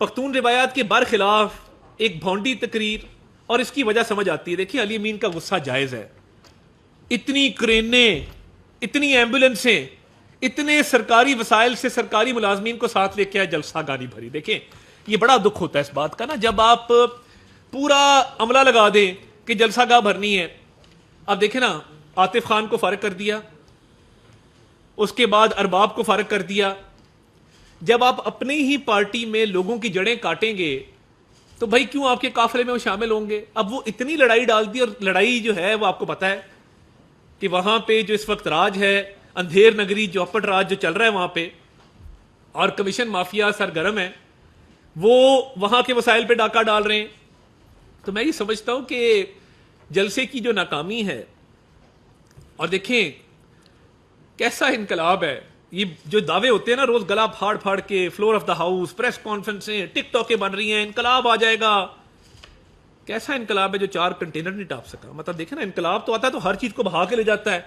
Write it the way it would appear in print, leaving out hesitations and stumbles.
پختون روایات کے برخلاف ایک بھونڈی تقریر، اور اس کی وجہ سمجھ آتی ہے. دیکھیں علی امین کا غصہ جائز ہے. اتنی کرینیں، اتنی ایمبولینسیں، اتنے سرکاری وسائل سے سرکاری ملازمین کو ساتھ لے کے آئے، جلسہ گانی بھری. دیکھیں یہ بڑا دکھ ہوتا ہے اس بات کا نا، جب آپ پورا عملہ لگا دیں کہ جلسہ گاہ بھرنی ہے. اب دیکھیں نا، عاطف خان کو فارغ کر دیا، اس کے بعد ارباب کو فارغ کر دیا. جب آپ اپنی ہی پارٹی میں لوگوں کی جڑیں کاٹیں گے تو بھائی کیوں آپ کے قافلے میں وہ شامل ہوں گے؟ اب وہ اتنی لڑائی ڈال دی، اور لڑائی جو ہے وہ آپ کو پتا ہے کہ وہاں پہ جو اس وقت راج ہے، اندھیر نگری چوپٹ راج جو چل رہا ہے وہاں پہ، اور کمیشن مافیا سرگرم ہے، وہ وہاں کے وسائل پہ ڈاکہ ڈال رہے ہیں. تو میں یہ سمجھتا ہوں کہ جلسے کی جو ناکامی ہے، اور دیکھیں کیسا انقلاب ہے. یہ جو دعوے ہوتے ہیں نا روز گلا پھاڑ پھاڑ کے، floor of the house, press کانفرنسیں، ٹک ٹاکیں بن رہی ہیں، انقلاب آ جائے گا. کیسا انقلاب ہے جو 4 کنٹینر نہیں ٹاپ سکا؟ مطلب دیکھیں نا، انقلاب تو آتا ہے تو ہر چیز کو بہا کے لے جاتا ہے.